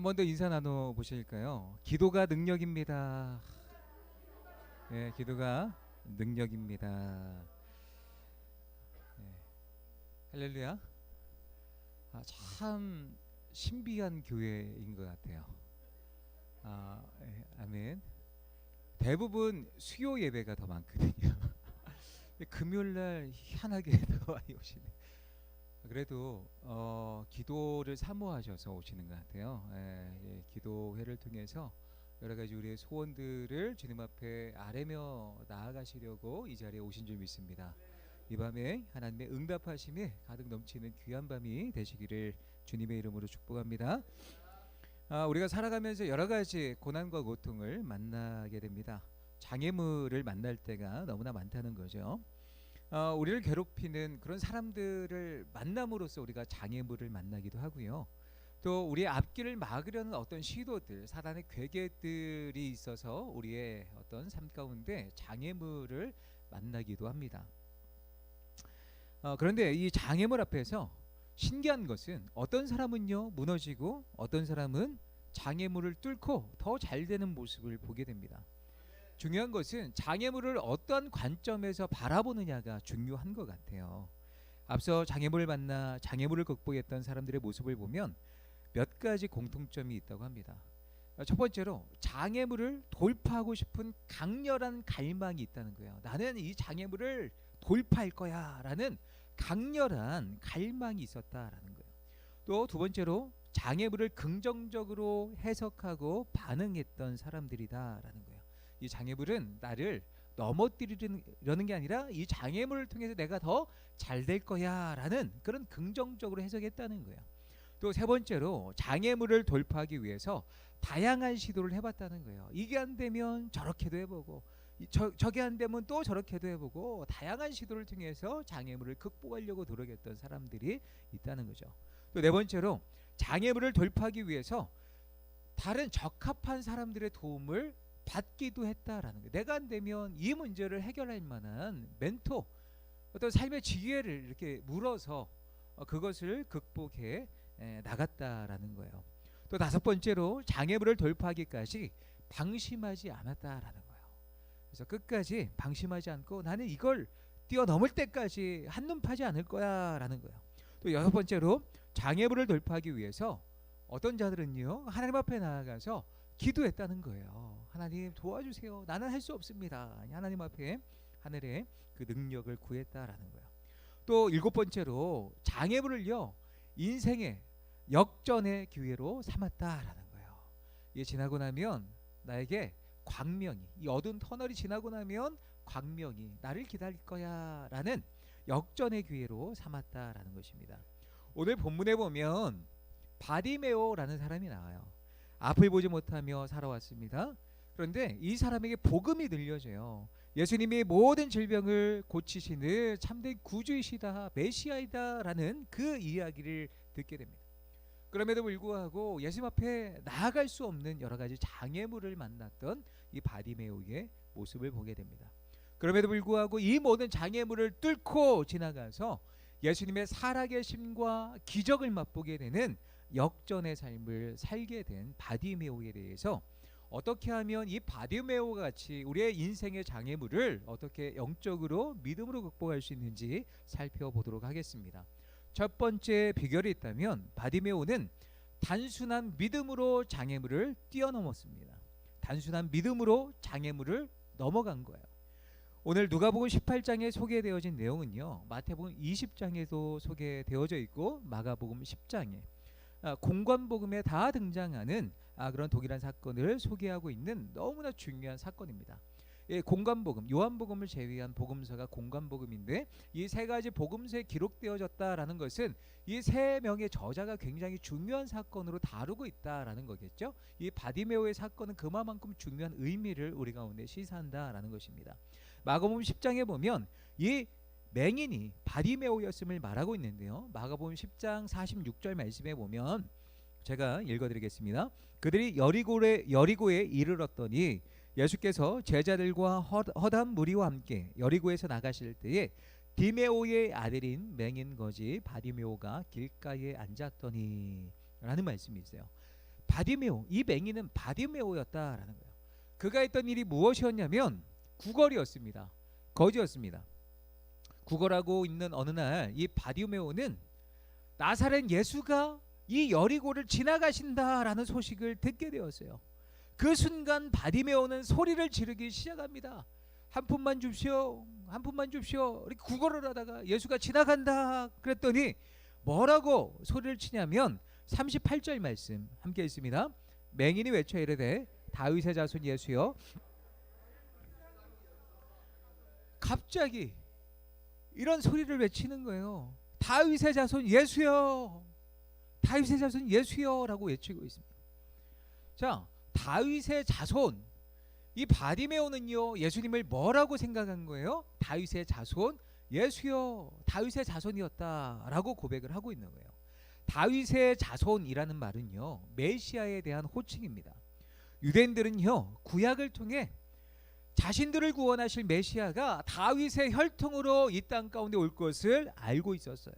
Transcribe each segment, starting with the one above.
한 번 더 인사 나눠 보실까요? 기도가 능력입니다. 네, 기도가 능력입니다. 네, 할렐루야. 참 신비한 교회인 것 같아요. 아멘. 대부분 수요 예배가 더 많거든요. 금요일 날 희한하게 더 많이 오시네. 그래도 기도를 사모하셔서 오시는 것 같아요. 기도회를 통해서 여러 가지 우리의 소원들을 주님 앞에 아뢰며 나아가시려고 이 자리에 오신 줄 믿습니다. 이 밤에 하나님의 응답하심이 가득 넘치는 귀한 밤이 되시기를 주님의 이름으로 축복합니다. 우리가 살아가면서 여러 가지 고난과 고통을 만나게 됩니다. 장애물을 만날 때가 너무나 많다는 거죠. 우리를 괴롭히는 그런 사람들을 만남으로써 우리가 장애물을 만나기도 하고요. 또 우리의 앞길을 막으려는 어떤 시도들, 사단의 괴계들이 있어서 우리의 어떤 삶 가운데 장애물을 만나기도 합니다. 그런데 이 장애물 앞에서 신기한 것은 어떤 사람은요 무너지고 어떤 사람은 장애물을 뚫고 더 잘 되는 모습을 보게 됩니다. 중요한 것은 장애물을 어떠한 관점에서 바라보느냐가 중요한 것 같아요. 앞서 장애물을 만나 장애물을 극복했던 사람들의 모습을 보면 몇 가지 공통점이 있다고 합니다. 첫 번째로 장애물을 돌파하고 싶은 강렬한 갈망이 있다는 거예요. 나는 이 장애물을 돌파할 거야 라는 강렬한 갈망이 있었다라는 거예요. 또 두 번째로 장애물을 긍정적으로 해석하고 반응했던 사람들이다라는 거예요. 이 장애물은 나를 넘어뜨리려는 게 아니라 이 장애물을 통해서 내가 더 잘 될 거야 라는 그런 긍정적으로 해석했다는 거예요. 또 세 번째로 장애물을 돌파하기 위해서 다양한 시도를 해봤다는 거예요. 이게 안 되면 저렇게도 해보고 저게 안 되면 또 저렇게도 해보고 다양한 시도를 통해서 장애물을 극복하려고 노력했던 사람들이 있다는 거죠. 또 네 번째로 장애물을 돌파하기 위해서 다른 적합한 사람들의 도움을 받기도 했다라는 거예요. 내가 안 되면 이 문제를 해결할 만한 멘토, 어떤 삶의 지혜를 이렇게 물어서 그것을 극복해 나갔다라는 거예요. 또 다섯 번째로 장애물을 돌파하기까지 방심하지 않았다라는 거예요. 그래서 끝까지 방심하지 않고 나는 이걸 뛰어넘을 때까지 한눈 파지 않을 거야 라는 거예요. 또 여섯 번째로 장애물을 돌파하기 위해서 어떤 자들은요 하나님 앞에 나아가서 기도했다는 거예요. 하나님 도와주세요. 나는 할 수 없습니다. 하나님 앞에 하늘의 그 능력을 구했다라는 거예요. 또 일곱 번째로 장애물을요 인생의 역전의 기회로 삼았다라는 거예요. 이게 지나고 나면 나에게 광명이, 이 어두운 터널이 지나고 나면 광명이 나를 기다릴 거야 라는 역전의 기회로 삼았다라는 것입니다. 오늘 본문에 보면 바디메오라는 사람이 나와요. 앞을 보지 못하며 살아왔습니다. 그런데 이 사람에게 복음이 들려져요. 예수님이 모든 질병을 고치시는 참된 구주이시다, 메시아이다 라는 그 이야기를 듣게 됩니다. 그럼에도 불구하고 예수님 앞에 나아갈 수 없는 여러 가지 장애물을 만났던 이 바디메오의 모습을 보게 됩니다. 그럼에도 불구하고 이 모든 장애물을 뚫고 지나가서 예수님의 살아계심과 기적을 맛보게 되는 역전의 삶을 살게 된 바디메오에 대해서 어떻게 하면 이 바디메오와 같이 우리의 인생의 장애물을 어떻게 영적으로 믿음으로 극복할 수 있는지 살펴보도록 하겠습니다. 첫 번째 비결이 있다면 바디메오는 단순한 믿음으로 장애물을 뛰어넘었습니다. 단순한 믿음으로 장애물을 넘어간 거예요. 오늘 누가복음 18장에 소개되어진 내용은요 마태복음 20장에도 소개되어져 있고 마가복음 10장에 공관복음에 다 등장하는 그런 동일한 사건을 소개하고 있는 너무나 중요한 사건입니다. 공관복음, 요한복음을 제외한 복음서가 공관복음인데 이 세 가지 복음서에 기록되어졌다라는 것은 이 세 명의 저자가 굉장히 중요한 사건으로 다루고 있다라는 거겠죠. 이 바디메오의 사건은 그만큼 중요한 의미를 우리 가운데 시사한다라는 것입니다. 마가복음 10장에 보면 이 맹인이 바디메오였음을 말하고 있는데요. 마가복음 10장 46절 말씀에 보면 제가 읽어드리겠습니다. 그들이 여리고에 이르렀더니 예수께서 제자들과 허다한 무리와 함께 여리고에서 나가실 때에 디메오의 아들인 맹인 거지 바디메오가 길가에 앉았더니 라는 말씀이 있어요. 바디메오, 이 맹인은 바디메오였다라는 거예요. 그가 했던 일이 무엇이었냐면 구걸이었습니다. 거지였습니다. 구걸하고 있는 어느 날 이 바디메오는 나사렛 예수가 이 여리고를 지나가신다라는 소식을 듣게 되었어요. 그 순간 바디메오는 소리를 지르기 시작합니다. 한 푼만 줍시오, 한 푼만 줍시오. 이렇게 구걸을 하다가 예수가 지나간다 그랬더니 뭐라고 소리를 치냐면 38절 말씀 함께 있습니다. 맹인이 외쳐 이르되 다윗의 자손 예수여. 갑자기 이런 소리를 외치는 거예요. 다윗의 자손 예수여, 다윗의 자손 예수여라고 외치고 있습니다. 자, 다윗의 자손, 이 바디메오는요 예수님을 뭐라고 생각한 거예요? 다윗의 자손 예수여, 다윗의 자손이었다라고 고백을 하고 있는 거예요. 다윗의 자손이라는 말은요 메시아에 대한 호칭입니다. 유대인들은요 구약을 통해 자신들을 구원하실 메시아가 다윗의 혈통으로 이 땅 가운데 올 것을 알고 있었어요.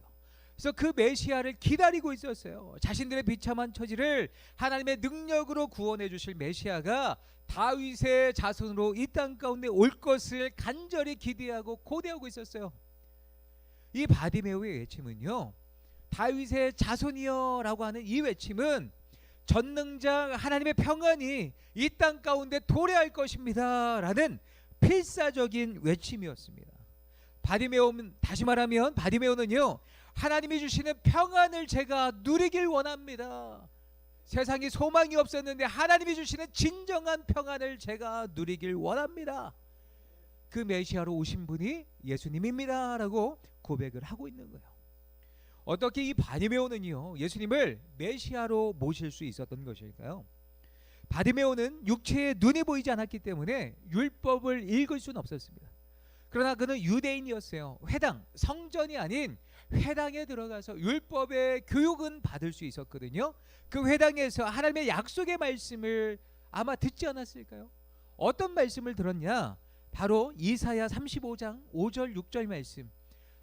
그래서 그 메시아를 기다리고 있었어요. 자신들의 비참한 처지를 하나님의 능력으로 구원해 주실 메시아가 다윗의 자손으로 이 땅 가운데 올 것을 간절히 기대하고 고대하고 있었어요. 이 바디메오의 외침은요 다윗의 자손이여 라고 하는 이 외침은 전능자 하나님의 평안이 이 땅 가운데 도래할 것입니다 라는 필사적인 외침이었습니다. 바디메오는, 다시 말하면 바디메오는요 하나님이 주시는 평안을 제가 누리길 원합니다. 세상에 소망이 없었는데 하나님이 주시는 진정한 평안을 제가 누리길 원합니다. 그 메시아로 오신 분이 예수님입니다 라고 고백을 하고 있는 거예요. 어떻게 이 바디메오는요 예수님을 메시아로 모실 수 있었던 것일까요? 바디메오는 육체의 눈이 보이지 않았기 때문에 율법을 읽을 수는 없었습니다. 그러나 그는 유대인이었어요. 회당, 성전이 아닌 회당에 들어가서 율법의 교육은 받을 수 있었거든요. 그 회당에서 하나님의 약속의 말씀을 아마 듣지 않았을까요? 어떤 말씀을 들었냐? 바로 이사야 35장 5절 6절 말씀.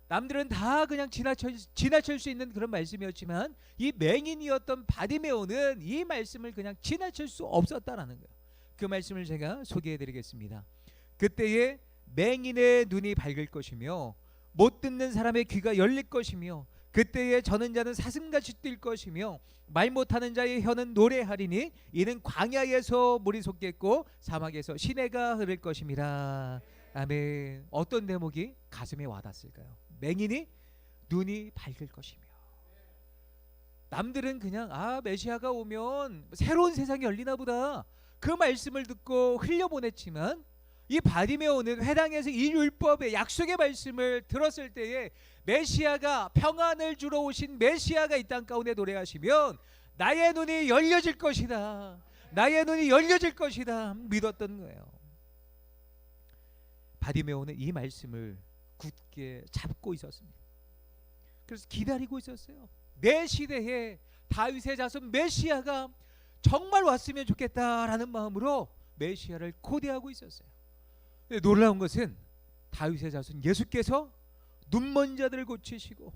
남들은 다 그냥 지나칠 수 있는 그런 말씀이었지만 이 맹인이었던 바디메오는 이 말씀을 그냥 지나칠 수 없었다라는 거예요. 그 말씀을 제가 소개해드리겠습니다. 그때에 맹인의 눈이 밝을 것이며 못 듣는 사람의 귀가 열릴 것이며 그때에 저는 자는 사슴같이 뛸 것이며 말 못하는 자의 혀는 노래하리니 이는 광야에서 물이 솟겠고 사막에서 시내가 흐를 것임이라. 아멘. 어떤 대목이 가슴에 와닿았을까요? 맹인이 눈이 밝을 것이며. 남들은 그냥 메시아가 오면 새로운 세상이 열리나 보다 그 말씀을 듣고 흘려보냈지만 이 바디메오는 회당에서 이 율법의 약속의 말씀을 들었을 때에 메시아가 평안을 주러 오신 메시아가 이 땅 가운데 노래하시면 나의 눈이 열려질 것이다, 나의 눈이 열려질 것이다 믿었던 거예요. 바디메오는 이 말씀을 굳게 잡고 있었습니다. 그래서 기다리고 있었어요. 내 시대에 다윗의 자손 메시아가 정말 왔으면 좋겠다라는 마음으로 메시아를 고대하고 있었어요. 놀라운 것은 다윗의 자손 예수께서 눈먼 자들을 고치시고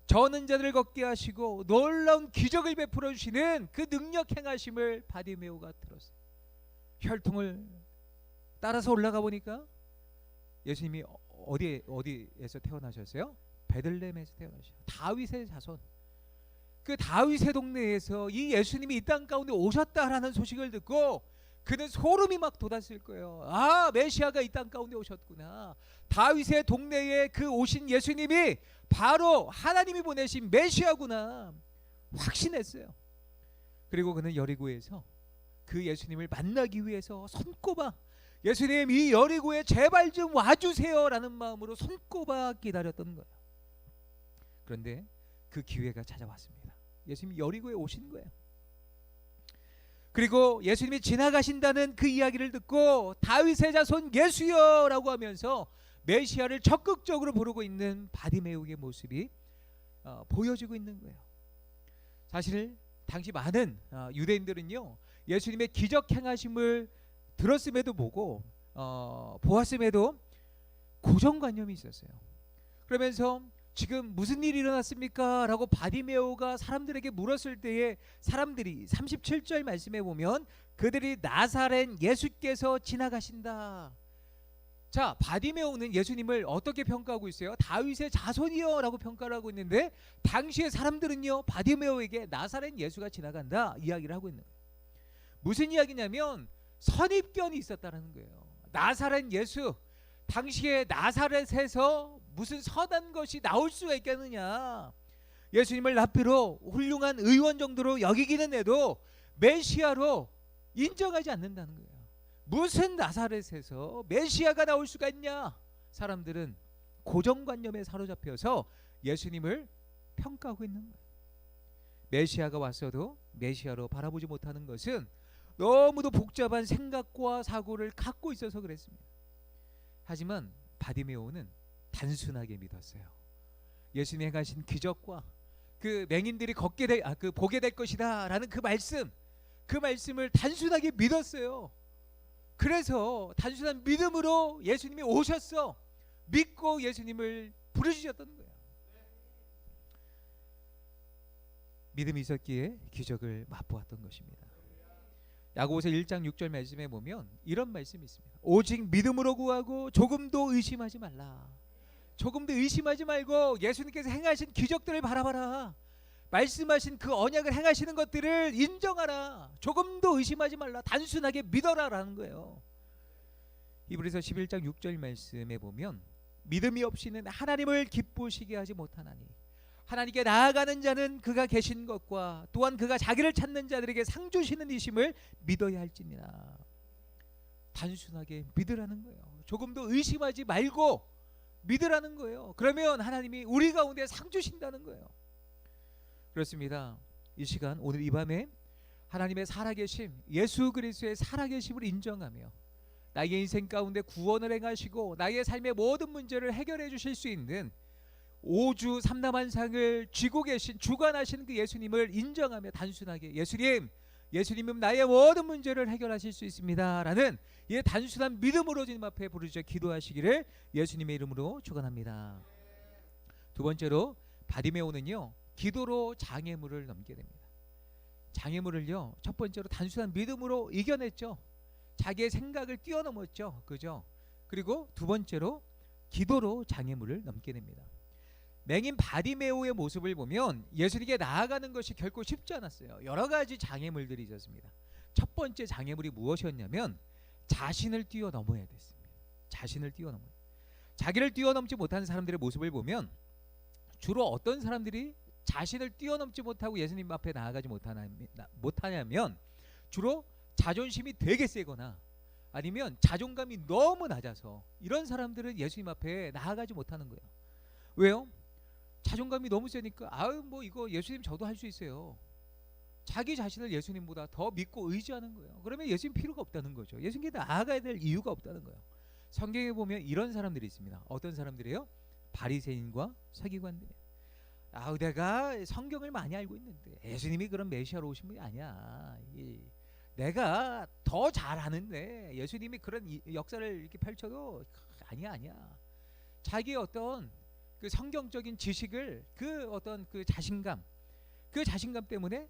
저는 자들을 걷게 하시고 놀라운 기적을 베풀어 주시는 그 능력 행하심을 바디메오가 들었어요. 혈통을 따라서 올라가 보니까 예수님이 어디에서 태어나셨어요? 베들레헴에서 태어나셨어요. 다윗의 자손. 그 다윗의 동네에서 이 예수님이 이 땅 가운데 오셨다라는 소식을 듣고 그는 소름이 막 돋았을 거예요. 메시아가 이 땅 가운데 오셨구나. 다윗의 동네에 그 오신 예수님이 바로 하나님이 보내신 메시아구나 확신했어요. 그리고 그는 여리고에서 그 예수님을 만나기 위해서 손꼽아 예수님 이 여리고에 제발 좀 와주세요라는 마음으로 손꼽아 기다렸던 거예요. 그런데 그 기회가 찾아왔습니다. 예수님이 여리고에 오신 거예요. 그리고 예수님이 지나가신다는 그 이야기를 듣고 다윗의 자손 예수여라고 하면서 메시아를 적극적으로 부르고 있는 바디메오의 모습이 보여지고 있는 거예요. 사실 당시 많은 유대인들은요 예수님의 기적 행하심을 들었음에도 보았음에도 고정관념이 있었어요. 그러면서 지금 무슨 일이 일어났습니까? 라고 바디메오가 사람들에게 물었을 때에 사람들이 37절 말씀에 보면 그들이 나사렛 예수께서 지나가신다. 자, 바디메오는 예수님을 어떻게 평가하고 있어요? 다윗의 자손이요 라고 평가를 하고 있는데 당시의 사람들은요 바디메오에게 나사렛 예수가 지나간다 이야기를 하고 있는 거예요. 무슨 이야기냐면 선입견이 있었다는 거예요. 나사렛 예수, 당시에 나사렛에서 무슨 선한 것이 나올 수가 있겠느냐. 예수님을 납비로 훌륭한 의원 정도로 여기기는 해도 메시아로 인정하지 않는다는 거예요. 무슨 나사렛에서 메시아가 나올 수가 있냐. 사람들은 고정관념에 사로잡혀서 예수님을 평가하고 있는 거예요. 메시아가 왔어도 메시아로 바라보지 못하는 것은 너무도 복잡한 생각과 사고를 갖고 있어서 그랬습니다. 하지만 바디메오는 단순하게 믿었어요. 예수님이 행하신 기적과 그 맹인들이 보게 될 것이다라는 그 말씀을 단순하게 믿었어요. 그래서 단순한 믿음으로 예수님이 오셨어. 믿고 예수님을 부르짖었던 거예요. 믿음이 있었기에 기적을 맛보았던 것입니다. 야고보서 1장 6절 말씀에 보면 이런 말씀이 있습니다. 오직 믿음으로 구하고 조금도 의심하지 말라. 조금도 의심하지 말고 예수님께서 행하신 기적들을 바라봐라. 말씀하신 그 언약을 행하시는 것들을 인정하라. 조금도 의심하지 말라. 단순하게 믿어라라는 거예요. 히브리서 11장 6절 말씀에 보면 믿음이 없이는 하나님을 기쁘시게 하지 못하나니 하나님께 나아가는 자는 그가 계신 것과 또한 그가 자기를 찾는 자들에게 상 주시는 이심을 믿어야 할지니라. 단순하게 믿으라는 거예요. 조금도 의심하지 말고 믿으라는 거예요. 그러면 하나님이 우리 가운데 상 주신다는 거예요. 그렇습니다. 이 시간 오늘 이 밤에 하나님의 살아계심, 예수 그리스도의 살아계심을 인정하며 나의 인생 가운데 구원을 행하시고 나의 삶의 모든 문제를 해결해 주실 수 있는 오주 삼남한상을 쥐고 계신 주관하시는 그 예수님을 인정하며 단순하게 예수님은 나의 모든 문제를 해결하실 수 있습니다 라는 이 단순한 믿음으로 주님 앞에 부르짖어 기도하시기를 예수님의 이름으로 축원합니다. 두 번째로 바디메오는요 기도로 장애물을 넘게 됩니다. 장애물을요 첫 번째로 단순한 믿음으로 이겨냈죠. 자기의 생각을 뛰어넘었죠. 그죠? 그리고 두 번째로 기도로 장애물을 넘게 됩니다. 맹인 바디메오의 모습을 보면 예수님께 나아가는 것이 결코 쉽지 않았어요. 여러 가지 장애물들이 있었습니다. 첫 번째 장애물이 무엇이었냐면 자신을 뛰어넘어야 됐습니다. 자기를 뛰어넘지 못하는 사람들의 모습을 보면 주로 어떤 사람들이 자신을 뛰어넘지 못하고 예수님 앞에 나아가지 못하냐면 주로 자존심이 되게 세거나 아니면 자존감이 너무 낮아서 이런 사람들은 예수님 앞에 나아가지 못하는 거예요. 왜요? 자존감이 너무 세니까 뭐 이거 예수님 저도 할 수 있어요. 자기 자신을 예수님보다 더 믿고 의지하는 거예요. 그러면 예수님 필요가 없다는 거죠. 예수님께 나아가야 될 이유가 없다는 거예요. 성경에 보면 이런 사람들이 있습니다. 어떤 사람들이에요? 바리새인과 서기관들이에요. 내가 성경을 많이 알고 있는데 예수님이 그런 메시아로 오신 분이 아니야. 내가 더 잘하는데 예수님이 그런 역사를 이렇게 펼쳐도 아니야. 자기의 어떤 그 성경적인 지식을 그 어떤 그 자신감 때문에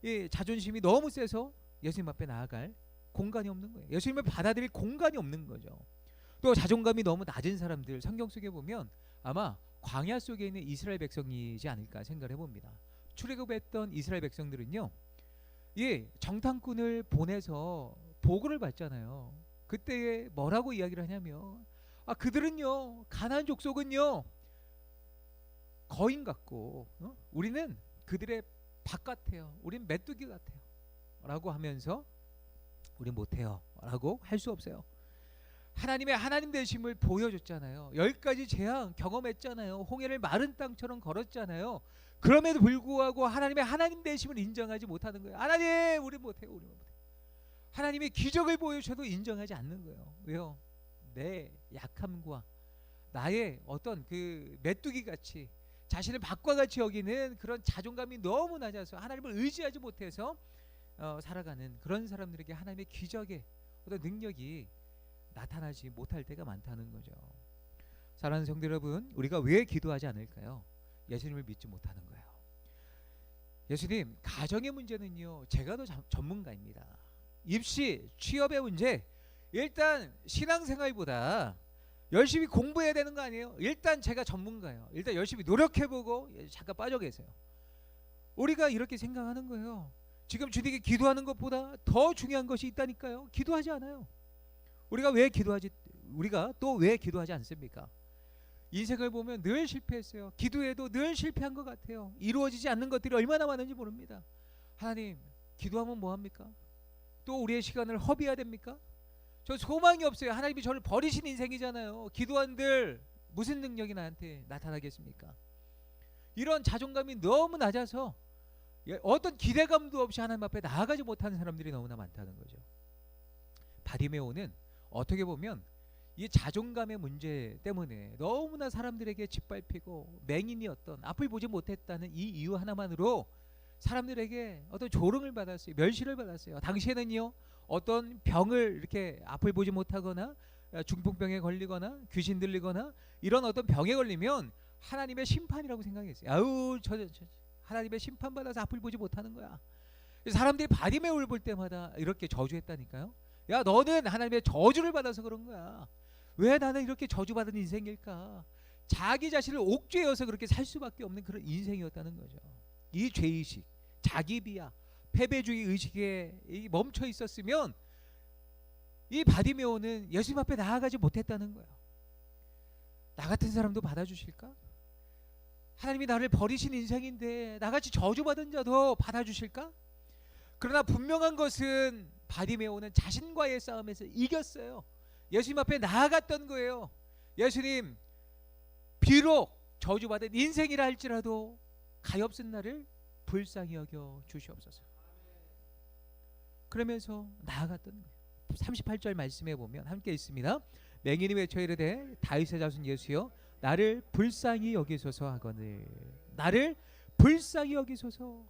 이 자존심이 너무 세서 예수님 앞에 나아갈 공간이 없는 거예요. 예수님을 받아들일 공간이 없는 거죠. 또 자존감이 너무 낮은 사람들 성경 속에 보면 아마 광야 속에 있는 이스라엘 백성이지 않을까 생각을 해봅니다. 출애굽했던 이스라엘 백성들은요 정탐꾼을 보내서 보고를 받잖아요. 그때 뭐라고 이야기를 하냐면 그들은요 가나안 족속은요 거인 같고 우리는 그들의 박 같아요. 우린 메뚜기 같아요 라고 하면서 우린 못해요 라고 할 수 없어요. 하나님의 하나님 되심을 보여줬잖아요. 10가지 재앙 경험했잖아요. 홍해를 마른 땅처럼 걸었잖아요. 그럼에도 불구하고 하나님의 하나님 되심을 인정하지 못하는 거예요. 하나님 우리 못해요. 하나님이 기적을 보여주셔도 인정하지 않는 거예요. 왜요? 내 약함과 나의 어떤 그 메뚜기 같이 자신을 박과 같이 여기는 그런 자존감이 너무 낮아서 하나님을 의지하지 못해서 살아가는 그런 사람들에게 하나님의 기적의 어떤 능력이 나타나지 못할 때가 많다는 거죠. 사랑하는 성도 여러분, 우리가 왜 기도하지 않을까요? 예수님을 믿지 못하는 거예요. 예수님, 가정의 문제는요, 제가 더 전문가입니다. 입시, 취업의 문제, 일단 신앙생활보다 열심히 공부해야 되는 거 아니에요? 일단 제가 전문가예요. 일단 열심히 노력해보고 잠깐 빠져 계세요. 우리가 이렇게 생각하는 거예요. 지금 주님께 기도하는 것보다 더 중요한 것이 있다니까요. 기도하지 않아요. 우리가 또 왜 기도하지 않습니까? 인생을 보면 늘 실패했어요. 기도해도 늘 실패한 것 같아요. 이루어지지 않는 것들이 얼마나 많은지 모릅니다. 하나님, 기도하면 뭐합니까? 또 우리의 시간을 허비해야 됩니까? 저 소망이 없어요. 하나님이 저를 버리신 인생이잖아요. 기도한들 무슨 능력이 나한테 나타나겠습니까? 이런 자존감이 너무 낮아서 어떤 기대감도 없이 하나님 앞에 나아가지 못하는 사람들이 너무나 많다는 거죠. 바디메오는 어떻게 보면 이 자존감의 문제 때문에 너무나 사람들에게 짓밟히고 맹인이었던, 앞을 보지 못했다는 이 이유 하나만으로 사람들에게 어떤 조롱을 받았어요. 멸시를 받았어요. 당시에는요, 어떤 병을 이렇게 앞을 보지 못하거나 중풍병에 걸리거나 귀신 들리거나 이런 어떤 병에 걸리면 하나님의 심판이라고 생각했어요. 아우, 저 하나님의 심판받아서 앞을 보지 못하는 거야. 사람들이 바디메오를 볼 때마다 이렇게 저주했다니까요. 야, 너는 하나님의 저주를 받아서 그런 거야. 왜 나는 이렇게 저주받은 인생일까? 자기 자신을 옥죄어서 그렇게 살 수밖에 없는 그런 인생이었다는 거죠. 이 죄의식, 자기 비하, 패배주의 의식에 멈춰 있었으면 이 바디메오는 예수님 앞에 나아가지 못했다는 거예요. 나 같은 사람도 받아주실까? 하나님이 나를 버리신 인생인데 나같이 저주받은 자도 받아주실까? 그러나 분명한 것은 바디메오는 자신과의 싸움에서 이겼어요. 예수님 앞에 나아갔던 거예요. 예수님, 비록 저주받은 인생이라 할지라도 가엾은 나를 불쌍히 여겨 주시옵소서. 그러면서 나아갔던 거예요. 38절 말씀에 보면 함께 있습니다. 맹인이 외쳐 이르되 다윗의 자손 예수여 나를 불쌍히 여기소서 하거늘. 나를 불쌍히 여기소서.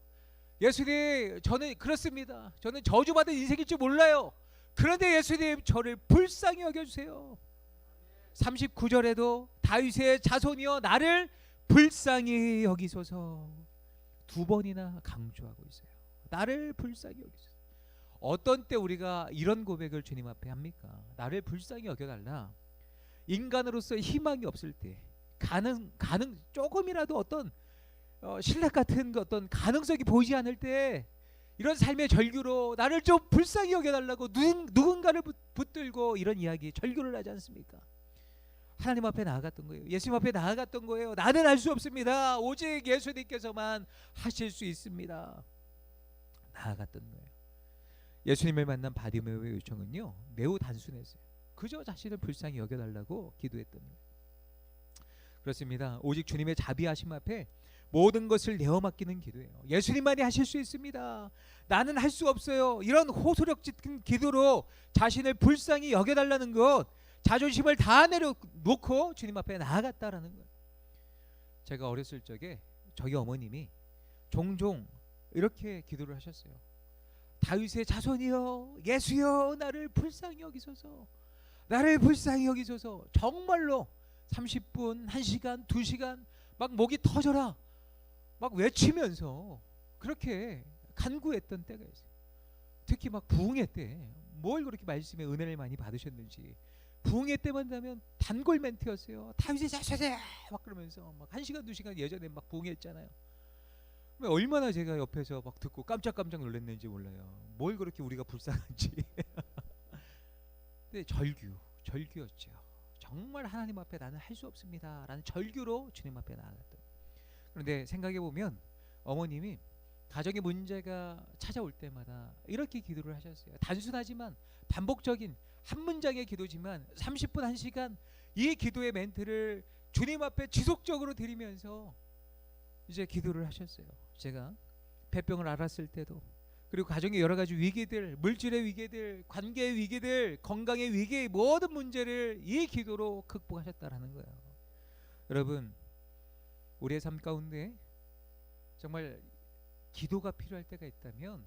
예수님, 저는 그렇습니다. 저는 저주받은 인생일 줄 몰라요. 그런데 예수님, 저를 불쌍히 여겨주세요. 39절에도 다윗의 자손이여 나를 불쌍히 여기소서. 두 번이나 강조하고 있어요. 나를 불쌍히 여기소서. 어떤 때 우리가 이런 고백을 주님 앞에 합니까? 나를 불쌍히 여겨달라. 인간으로서 희망이 없을 때, 조금이라도 어떤 신뢰 같은 어떤 가능성이 보이지 않을 때, 이런 삶의 절규로 나를 좀 불쌍히 여겨달라고 누군가를 붙들고 이런 이야기, 절규를 하지 않습니까? 하나님 앞에 나아갔던 거예요. 예수님 앞에 나아갔던 거예요. 나는 할 수 없습니다. 오직 예수님께서만 하실 수 있습니다. 나아갔던 거예요. 예수님을 만난 바디메오의 요청은요, 매우 단순했어요. 그저 자신을 불쌍히 여겨달라고 기도했던 거예요. 그렇습니다. 오직 주님의 자비하심 앞에 모든 것을 내어 맡기는 기도예요. 예수님만이 하실 수 있습니다. 나는 할 수 없어요. 이런 호소력 짙은 기도로 자신을 불쌍히 여겨달라는 것, 자존심을 다 내려놓고 주님 앞에 나아갔다라는 거예요. 제가 어렸을 적에 저희 어머님이 종종 이렇게 기도를 하셨어요. 다윗의 자손이여 예수여 나를 불쌍히 여기소서. 나를 불쌍히 여기소서. 정말로 30분, 1시간, 2시간 막 목이 터져라 막 외치면서 그렇게 간구했던 때가 있어요. 특히 막 부흥회 때 뭘 그렇게 말씀에 은혜를 많이 받으셨는지, 부흥회 때만 되면 단골 멘트였어요. 다윗의 자손이여 막 그러면서 막 1시간, 2시간 예전에 막 부흥했잖아요. 얼마나 제가 옆에서 막 듣고 깜짝깜짝 놀랐는지 몰라요. 뭘 그렇게 우리가 불쌍한지. 근데 절규였죠. 정말 하나님 앞에 나는 할 수 없습니다 라는 절규로 주님 앞에 나아갔던. 그런데 생각해 보면 어머님이 가정의 문제가 찾아올 때마다 이렇게 기도를 하셨어요. 단순하지만 반복적인 한 문장의 기도지만 30분 1시간 이 기도의 멘트를 주님 앞에 지속적으로 드리면서 이제 기도를 하셨어요. 제가 폐병을 앓았을 때도, 그리고 가정의 여러 가지 위기들, 물질의 위기들, 관계의 위기들, 건강의 위기, 모든 문제를 이 기도로 극복하셨다라는 거예요. 여러분, 우리의 삶 가운데 정말 기도가 필요할 때가 있다면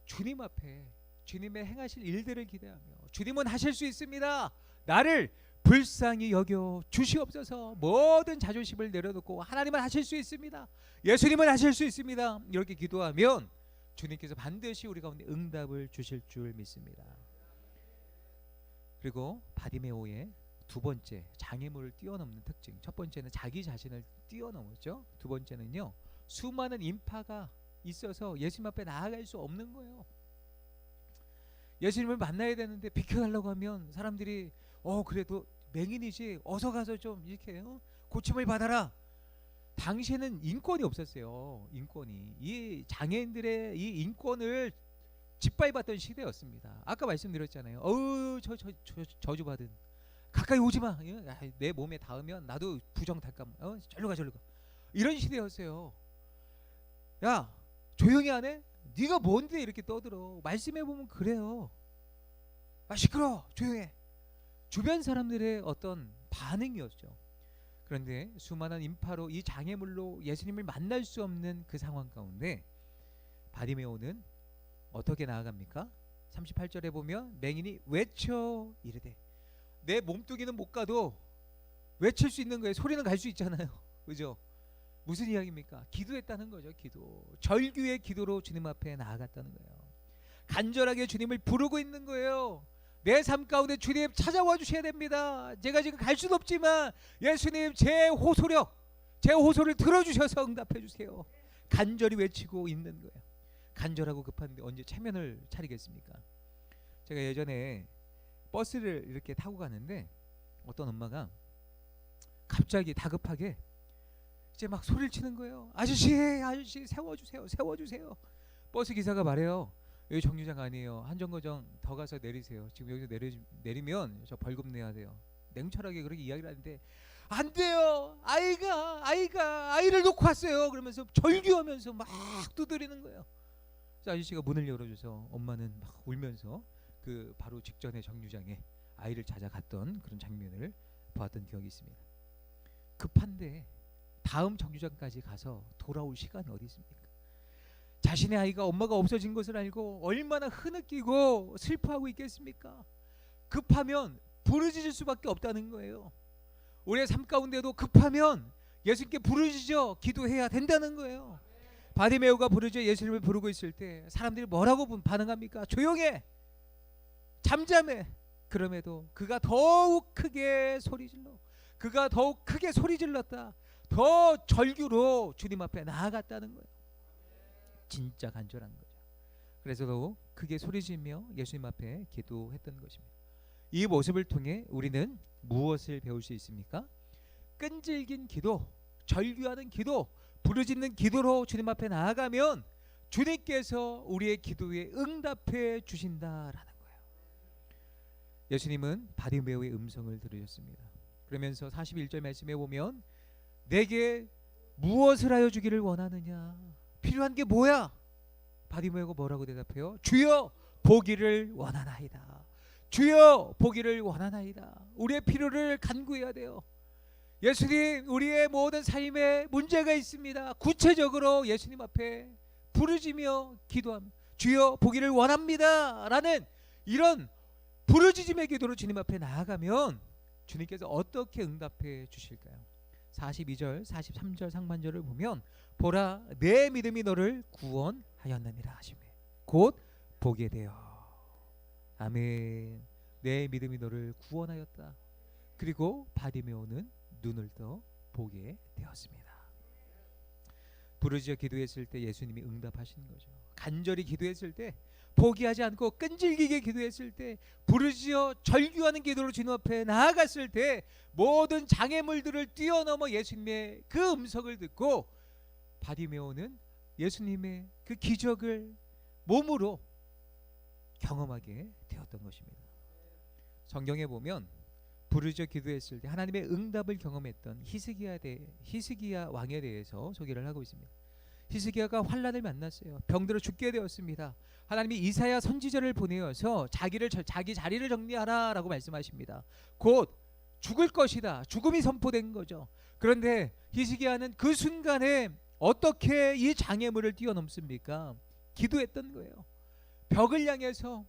주님 앞에 주님의 행하실 일들을 기대하며 주님은 하실 수 있습니다. 나를 불쌍히 여겨 주시옵소서. 모든 자존심을 내려놓고 하나님은 하실 수 있습니다, 예수님은 하실 수 있습니다, 이렇게 기도하면 주님께서 반드시 우리 가운데 응답을 주실 줄 믿습니다. 그리고 바디메오의 두 번째 장애물을 뛰어넘는 특징, 첫 번째는 자기 자신을 뛰어넘었죠. 두 번째는요, 수많은 인파가 있어서 예수님 앞에 나아갈 수 없는 거예요. 예수님을 만나야 되는데 비켜달라고 하면 사람들이 그래도 맹인이지 어서 가서 좀 이렇게 고침을 받아라. 당시에는 인권이 없었어요. 인권이, 이 장애인들의 이 인권을 짓밟았던 시대였습니다. 아까 말씀드렸잖아요. 저주받은, 가까이 오지마, 내 몸에 닿으면 나도 부정 탈까, 절로 가 이런 시대였어요. 야, 조용히 안 해? 네가 뭔데 이렇게 떠들어? 말씀해보면 그래요. 시끄러워, 조용해. 주변 사람들의 어떤 반응이었죠. 그런데 수많은 인파로, 이 장애물로 예수님을 만날 수 없는 그 상황 가운데 바디메오는 어떻게 나아갑니까? 38절에 보면 맹인이 외쳐 이르되, 내 몸뚱이는 못 가도 외칠 수 있는 거예요. 소리는 갈 수 있잖아요. 그죠? 무슨 이야기입니까? 기도했다는 거죠. 기도, 절규의 기도로 주님 앞에 나아갔다는 거예요. 간절하게 주님을 부르고 있는 거예요. 내 삶 가운데 주님 찾아와 주셔야 됩니다. 제가 지금 갈 수는 없지만 예수님, 제 호소를 들어주셔서 응답해 주세요. 간절히 외치고 있는 거예요. 간절하고 급한데 언제 체면을 차리겠습니까? 제가 예전에 버스를 이렇게 타고 가는데 어떤 엄마가 갑자기 다급하게 이제 막 소리를 치는 거예요. 아저씨 세워주세요. 버스 기사가 말해요. 여기 정류장 아니에요. 한 정거장 더 가서 내리세요. 지금 여기서 내리면 저 벌금 내야 돼요. 냉철하게 그렇게 이야기를 하는데 안 돼요. 아이를 놓고 왔어요. 그러면서 절규하면서 막 두드리는 거예요. 그래서 아저씨가 문을 열어줘서 엄마는 막 울면서 그 바로 직전의 정류장에 아이를 찾아갔던 그런 장면을 보았던 기억이 있습니다. 급한데 다음 정류장까지 가서 돌아올 시간이 어디 있습니까? 자신의 아이가, 엄마가 없어진 것을 알고 얼마나 흐느끼고 슬퍼하고 있겠습니까? 급하면 부르짖을 수밖에 없다는 거예요. 우리의 삶 가운데도 급하면 예수님께 부르짖어 기도해야 된다는 거예요. 바디메오가 부르짖어 예수님을 부르고 있을 때 사람들이 뭐라고 반응합니까? 조용해, 잠잠해. 그럼에도 그가 더욱 크게 소리 질렀다. 더 절규로 주님 앞에 나아갔다는 거예요. 진짜 간절한 거죠. 그래서 더욱 크게 소리지며 예수님 앞에 기도했던 것입니다. 이 모습을 통해 우리는 무엇을 배울 수 있습니까? 끈질긴 기도, 절규하는 기도, 부르짖는 기도로 주님 앞에 나아가면 주님께서 우리의 기도에 응답해 주신다라는 거예요. 예수님은 바디메오의 음성을 들으셨습니다. 그러면서 41절 말씀에 보면 내게 무엇을 하여 주기를 원하느냐, 필요한 게 뭐야? 바디메오가 뭐라고 대답해요? 주여 보기를 원하나이다. 주여 보기를 원하나이다. 우리의 필요를 간구해야 돼요. 예수님, 우리의 모든 삶에 문제가 있습니다. 구체적으로 예수님 앞에 부르짖으며 기도하며 주여 보기를 원합니다 라는 이런 부르짖음의 기도로 주님 앞에 나아가면 주님께서 어떻게 응답해 주실까요? 42절 43절 상반절을 보면 보라 내 믿음이 너를 구원하였느니라 하시며 곧 보게 되어. 아멘. 내 믿음이 너를 구원하였다. 그리고 바디메오는 눈을 떠 보게 되었습니다. 부르짖어 기도했을 때 예수님이 응답하시는 거죠. 간절히 기도했을 때, 포기하지 않고 끈질기게 기도했을 때, 부르짖어 절규하는 기도로 주님 앞에 나아갔을 때 모든 장애물들을 뛰어넘어 예수님의 그 음성을 듣고 바디메오는 예수님의 그 기적을 몸으로 경험하게 되었던 것입니다. 성경에 보면 부르짖어 기도했을 때 하나님의 응답을 경험했던 히스기야 왕에 대해서 소개를 하고 있습니다. 히스기야가 환난을 만났어요. 병들어 죽게 되었습니다. 하나님이 이사야 선지자를 보내어서 자기 자리를 정리하라라고 말씀하십니다. 곧 죽을 것이다. 죽음이 선포된 거죠. 그런데 히스기야는 그 순간에 어떻게 이 장애물을 뛰어넘습니까? 기도했던 거예요. 벽을 향해서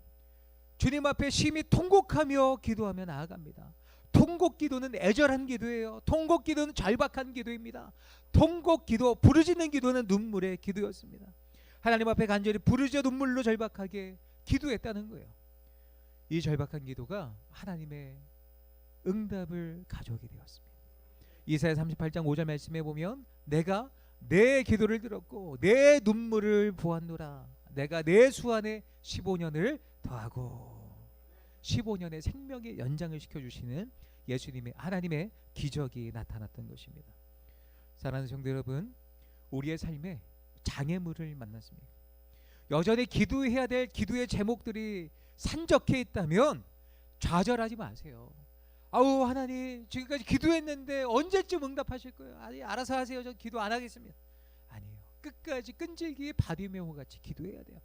주님 앞에 심히 통곡하며 기도하며 나아갑니다. 통곡 기도는 애절한 기도예요. 통곡 기도는 절박한 기도입니다. 통곡 기도, 부르짖는 기도는 눈물의 기도였습니다. 하나님 앞에 간절히 부르짖어 눈물로 절박하게 기도했다는 거예요. 이 절박한 기도가 하나님의 응답을 가져오게 되었습니다. 이사야 38장 5절 말씀에 보면 내가 내 기도를 들었고 내 눈물을 보았노라. 내가 내 수완에 15년을 더하고 15년의 생명의 연장을 시켜주시는 예수님의 하나님의 기적이 나타났던 것입니다. 사랑하는 성도 여러분, 우리의 삶에 장애물을 만났습니다. 여전히 기도해야 될 기도의 제목들이 산적해 있다면 좌절하지 마세요. 아우 하나님 지금까지 기도했는데 언제쯤 응답하실 거예요? 아니 알아서 하세요. 저 기도 안 하겠습니다. 아니에요. 끝까지 끈질기게 바디메오 같이 기도해야 돼요.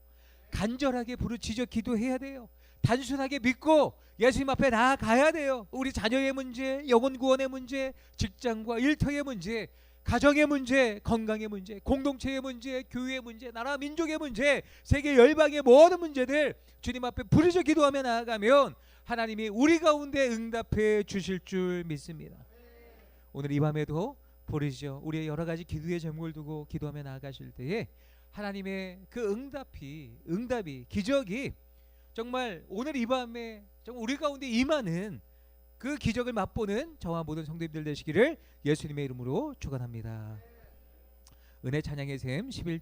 간절하게 부르짖어 기도해야 돼요. 단순하게 믿고 예수님 앞에 나아가야 돼요. 우리 자녀의 문제, 영혼 구원의 문제, 직장과 일터의 문제, 가정의 문제, 건강의 문제, 공동체의 문제, 교회의 문제, 나라 민족의 문제, 세계 열방의 모든 문제들 주님 앞에 부르짖어 기도하며 나아가면 하나님이 우리 가운데 응답해 주실 줄 믿습니다. 오늘 이 밤에도 부르짖어 우리의 여러 가지 기도의 제목을 두고 기도하며 나아가실 때에 하나님의 그 응답이 기적이 정말 오늘 이 밤에 정말 우리 가운데 임하는 그 기적을 맛보는 저와 모든 성도님들 되시기를 예수님의 이름으로 축원합니다. 은혜 찬양의 샘 11절